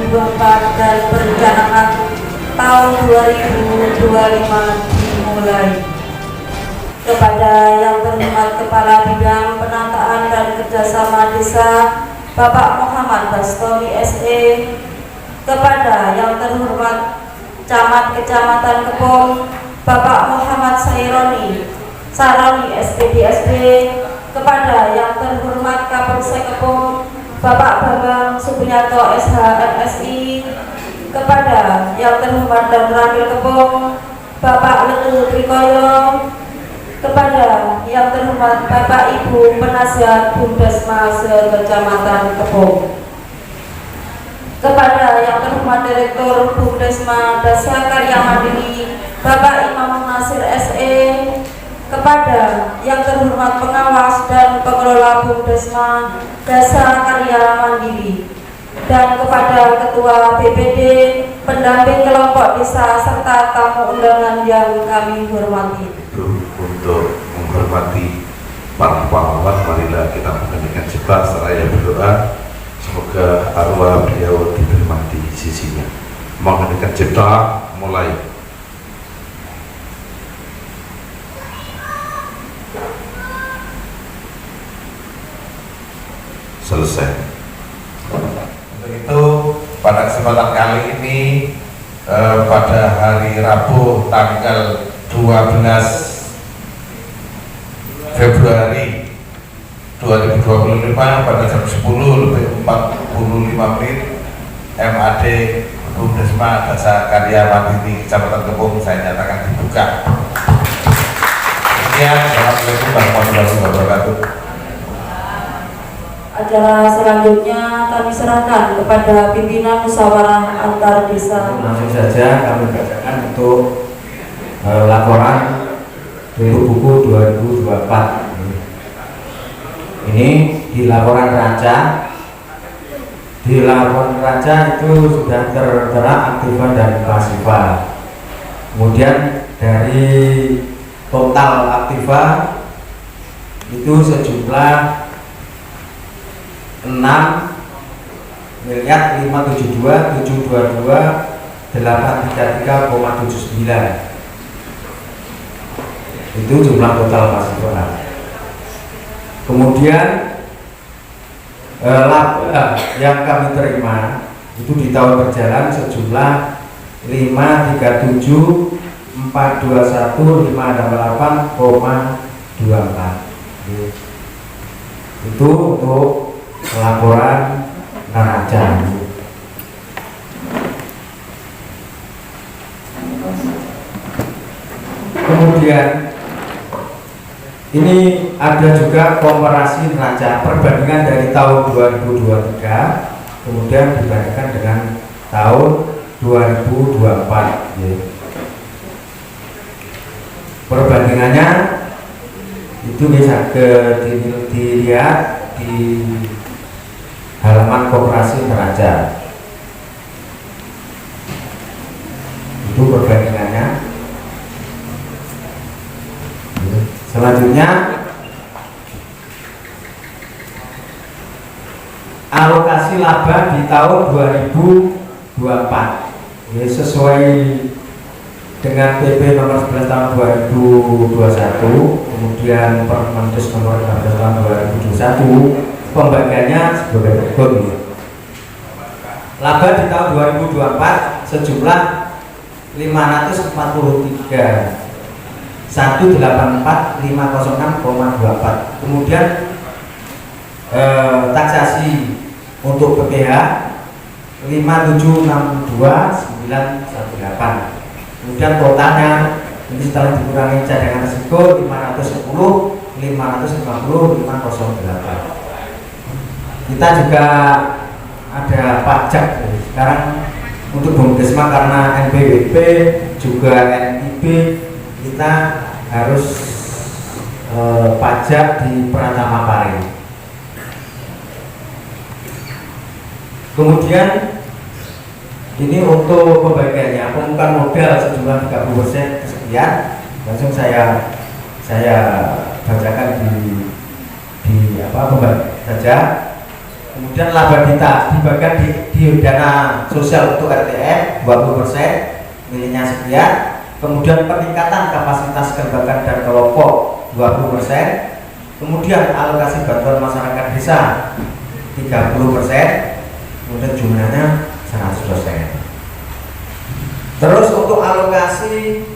2024 dan perencanaan tahun 2025 dimulai. Kepada yang terhormat Kepala Bidang Penataan dan Kerjasama Desa Bapak Muhammad Bastomi SE, kepada yang terhormat Camat Kecamatan Kepung Bapak Muhammad Saroni SPDSD, kepada yang terhormat Kapolsek Kepung Bapak Bambang Subianto SH MSI, kepada yang terhormat dan Ramil Kepung Bapak Letu Trikoyo, kepada yang terhormat Bapak Ibu Penasihat Bumdesma Kecamatan Kepung, kepada yang terhormat Direktur Bumdesma Desa Karya Mandiri Bapak Imam Nasir SE, kepada yang terhormat pengawas dan pengelola Bumdesma Desa Karya Mandiri, dan kepada Ketua BPD, pendamping kelompok desa serta tamu undangan yang kami hormati. Untuk menghormati para pahlawan, marilah kita mengeningkan cipta seraya berdoa semoga arwah beliau diterima di sisinya. Mengeningkan cipta mulai. Selesai. Untuk itu pada kesempatan kali ini pada hari Rabu tanggal 12 Februari 2025 pada jam 10:45 MAD Bumdesma Desa Karya Mandiri Kecamatan Kepung saya nyatakan dibuka. Sekian, Assalamualaikum warahmatullahi wabarakatuh. Acara selanjutnya kami serahkan kepada pimpinan musyawarah antar desa. Langsung saja kami bacakan untuk laporan untuk buku 2024. Ini di laporan raca. Di laporan raca itu sudah tertera aktiva dan pasiva. Kemudian dari total aktiva itu sejumlah 6.572.722.833,79. Itu jumlah total pasiva. Kemudian laba yang kami terima itu di tahun berjalan sejumlah 537.421.588,24. Itu untuk laporan neraca. Kemudian ini ada juga komparasi neraca perbandingan dari tahun 2023 kemudian dibandingkan dengan tahun 2024. Perbandingannya itu bisa dilihat di halaman komparasi neraca. Itu perbandingannya. Selanjutnya alokasi laba di tahun 2024 sesuai dengan PP nomor 11 tahun 2021, kemudian Permendes nomor 16 tahun 2021, pembagiannya sebagai berikut. Laba di tahun 2024 sejumlah 543 184.506,24. Kemudian taksasi untuk PPh 5762918. Kemudian totalnya ini setelah dikurangi cadangan risiko 510.550.508. Kita juga ada pajak sekarang untuk Bumdesma karena NPWP juga NIB kita harus pajak di Pratama Pare. Kemudian ini untuk pembagiannya pembukaan modal sejumlah 30% sekian. Langsung saya bacakan di apa pembagian saja. Kemudian laba dita dibagikan di dana sosial untuk RTM 20%, nilainya sekian. Kemudian peningkatan kapasitas kelembagaan dan kelompok 20%. Kemudian alokasi bantuan masyarakat desa 30%. Kemudian jumlahnya 100%. Terus untuk alokasi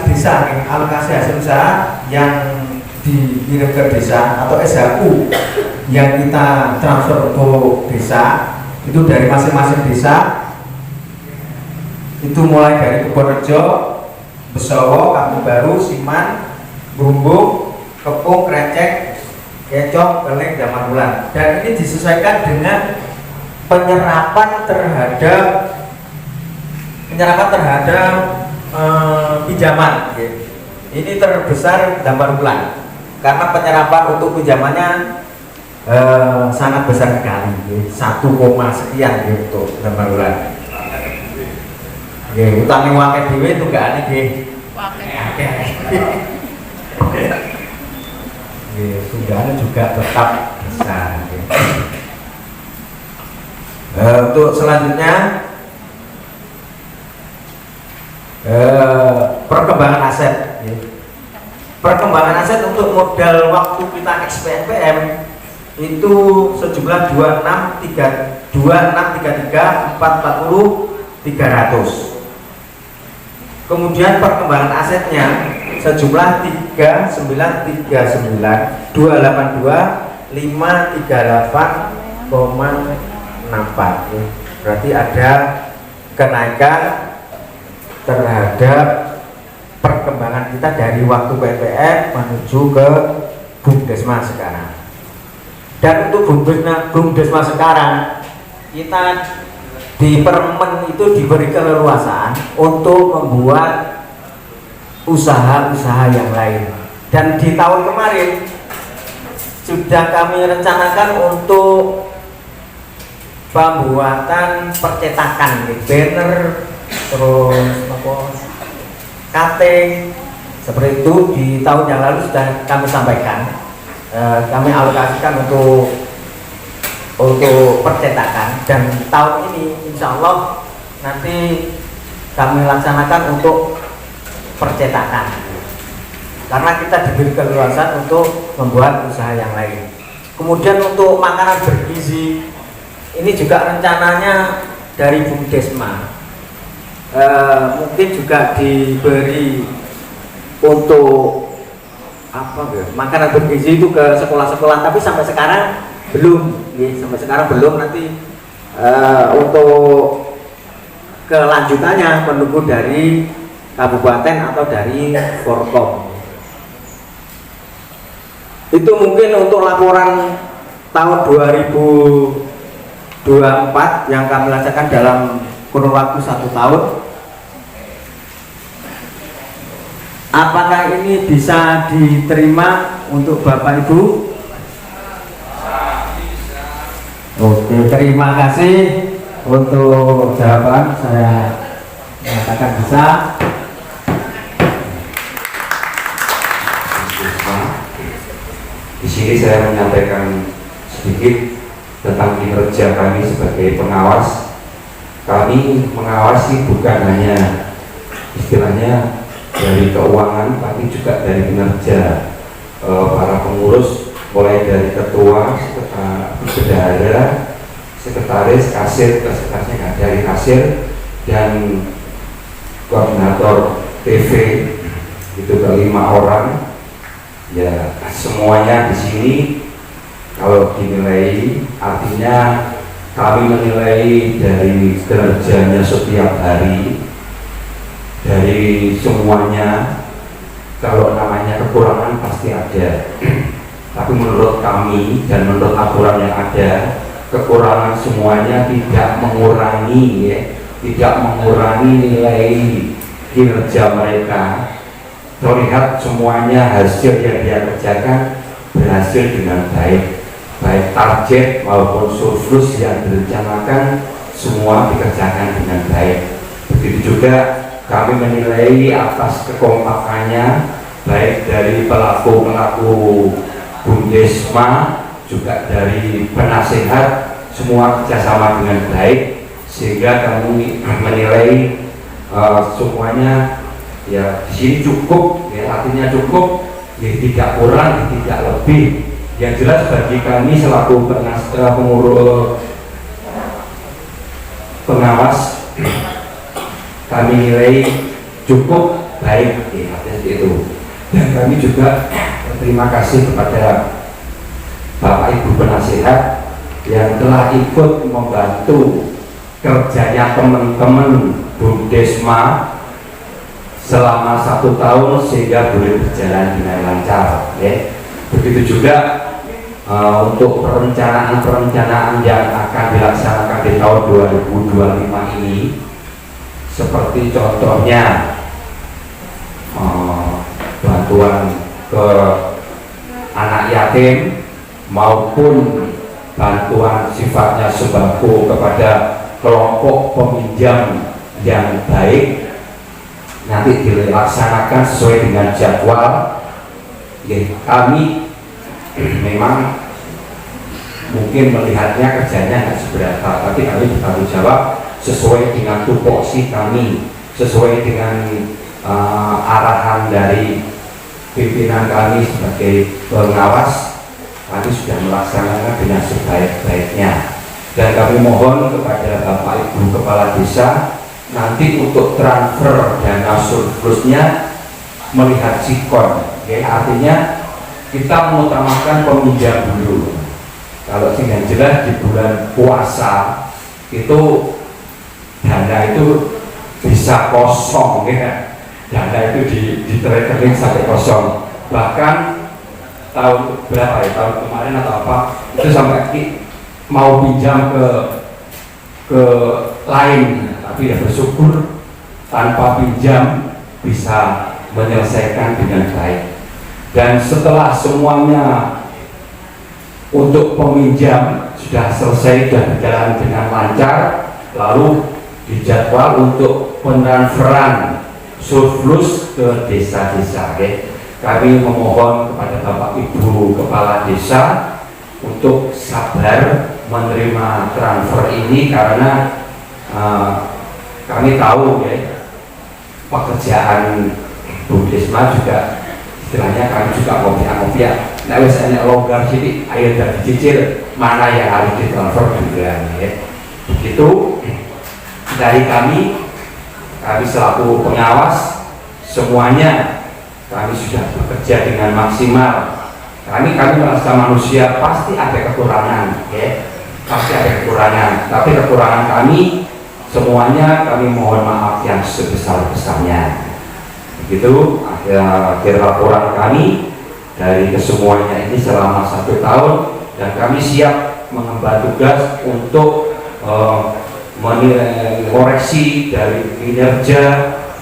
desa, alokasi hasil usaha yang dikirim ke desa atau SHU yang kita transfer untuk desa itu dari masing-masing desa, itu mulai dari Kebonrejo, Besowo, Kampung Baru, Siman, Bumbung, Kepung, Krecek, Kecok, Keleng, dan Manulan. Dan ini disesuaikan dengan penyerapan terhadap pinjaman. Ini terbesar Damar Wulan karena penyerapan untuk pinjamannya sangat besar sekali, 1, sekian untuk Damar Wulan. Utang wakil dewe itu gak aneh tunggakannya juga tetap besar. Untuk selanjutnya perkembangan aset. Perkembangan aset untuk modal waktu kita XPNPM itu sejumlah 2633 Kemudian perkembangan asetnya sejumlah 3939 282 538,64. Berarti ada kenaikan terhadap perkembangan kita dari waktu PPM menuju ke Bumdesma sekarang. Dan untuk Bumdesma sekarang kita di Permen itu diberi keleluasaan untuk membuat usaha-usaha yang lain. Dan di tahun kemarin sudah kami rencanakan untuk pembuatan percetakan banner, terus cutting seperti itu. Di tahun yang lalu sudah kami sampaikan, kami alokasikan untuk percetakan, dan tahun ini insya Allah nanti kami laksanakan untuk percetakan karena kita diberi keleluasaan untuk membuat usaha yang lain. Kemudian untuk makanan bergizi ini juga rencananya dari Bumdesma, mungkin juga diberi untuk makanan bergizi itu ke sekolah-sekolah, tapi sampai sekarang belum, nanti untuk kelanjutannya menunggu dari kabupaten atau dari Forkom. Itu mungkin untuk laporan tahun 2024 yang kami laksanakan dalam kurun waktu 1 tahun. Apakah ini bisa diterima untuk Bapak Ibu? Oke, terima kasih untuk jawaban. Saya mengatakan bisa. Di sini saya menyampaikan sedikit tentang kinerja kami sebagai pengawas. Kami mengawasi bukan hanya istilahnya dari keuangan, tapi juga dari kinerja para pengurus, mulai dari ketua, bendahara, sekretaris, kasir, sekretarisnya dari kasir, dan koordinator TV, itu ke 5 orang. Ya, semuanya di sini kalau dinilai, artinya kami menilai dari kinerjanya setiap hari, dari semuanya. Kalau namanya kekurangan pasti ada, tapi menurut kami dan menurut aturan yang ada, kekurangan semuanya tidak mengurangi, tidak mengurangi nilai kinerja mereka. Terlihat semuanya hasil yang dia kerjakan berhasil dengan baik, baik target maupun surplus yang direncanakan semua dikerjakan dengan baik. Begitu juga kami menilai atas kekompakannya, baik dari pelaku-pelaku Bumdesma, juga dari penasehat, semua kerjasama dengan baik, sehingga kami menilai semuanya ya di sini cukup, ya artinya cukup, ya tidak kurang, ya tidak lebih. Yang jelas bagi kami selaku pengawas, kami nilai cukup baik, ya artinya itu. Dan kami juga berterima kasih kepada Bapak Ibu penasehat yang telah ikut membantu kerjanya teman-teman Bumdesma selama 1 tahun sehingga boleh berjalan dengan lancar, ya. Begitu juga untuk perencanaan yang akan dilaksanakan di tahun 2025 ini, seperti contohnya bantuan ke anak yatim maupun bantuan sifatnya sembako kepada kelompok peminjam yang baik, nanti dilaksanakan sesuai dengan jadwal. Ya, kami memang mungkin melihatnya kerjanya nggak seberapa, tapi kami bertanggung jawab sesuai dengan tupoksi kami, sesuai dengan arahan dari pimpinan kami sebagai pengawas. Kami sudah melaksanakan dengan sebaik-baiknya, dan kami mohon kepada Bapak Ibu Kepala Desa nanti untuk transfer dana surplusnya melihat sikon, ya, artinya kita mengutamakan peminjam dulu. Kalau dengan jelas di bulan puasa itu dana itu bisa kosong, ya, dana itu di rekening sampai kosong. Bahkan tahun berapa ya, tahun kemarin atau apa itu sampai mau pinjam ke lain, tapi ya bersyukur tanpa pinjam bisa menyelesaikan dengan baik. Dan setelah semuanya untuk peminjam sudah selesai dan berjalan dengan lancar, lalu dijadwal untuk pentransferan surplus ke desa-desa, ya. Kami memohon kepada Bapak Ibu Kepala Desa untuk sabar menerima transfer ini, karena kami tahu, ya, pekerjaan Bumdesma juga istilahnya kami juga ngopiak-ngopiak. Nah, misalnya longgar sini, ayo dari dicicil mana yang harus ditransfer juga, ya. Begitu dari kami selaku pengawas semuanya kami sudah bekerja dengan maksimal. Kami merasa manusia pasti ada kekurangan, ya, pasti ada kekurangan. Tapi kekurangan kami semuanya kami mohon maaf yang sebesar-besarnya. Begitu akhir laporan kami dari kesemuanya ini selama 1 tahun, dan kami siap mengemban tugas untuk mengoreksi dari kinerja,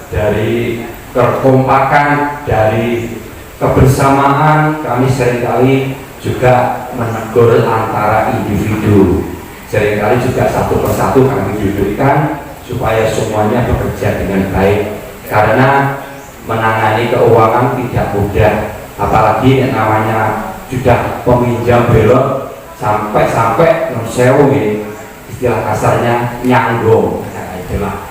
dari kekompakan, dari kebersamaan. Kami seringkali juga menegur antara individu, seringkali juga satu persatu kami dudukkan supaya semuanya bekerja dengan baik, karena menangani keuangan tidak mudah, apalagi yang namanya sudah peminjam belot sampai non-sewu, istilah kasarnya nyanggung. Nah, itulah.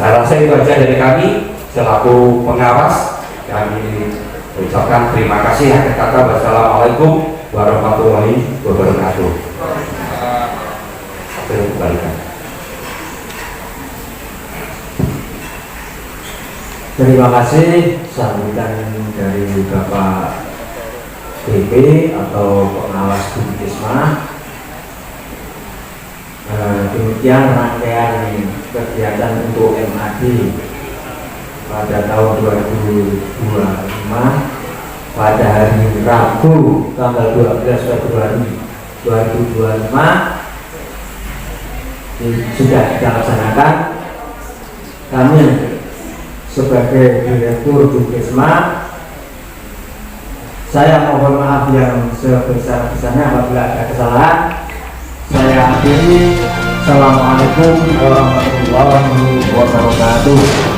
Saya rasa itu aja dari kami selaku pengawas. Kami ucapkan terima kasih. Akhir kata, wassalamualaikum warahmatullahi wabarakatuh. Terima kasih sambutan dari Bapak BP atau pengawas Bumdesma. Demikian rangkaian kegiatan untuk MAD pada tahun 2025 pada hari Rabu tanggal 12 Februari 2025 sudah dilaksanakan. Kami sebagai Direktur Bumdesma, saya mohon maaf yang sebesar-besarnya apabila ada kesalahan. Saya akhiri. Assalamualaikum warahmatullahi wabarakatuh.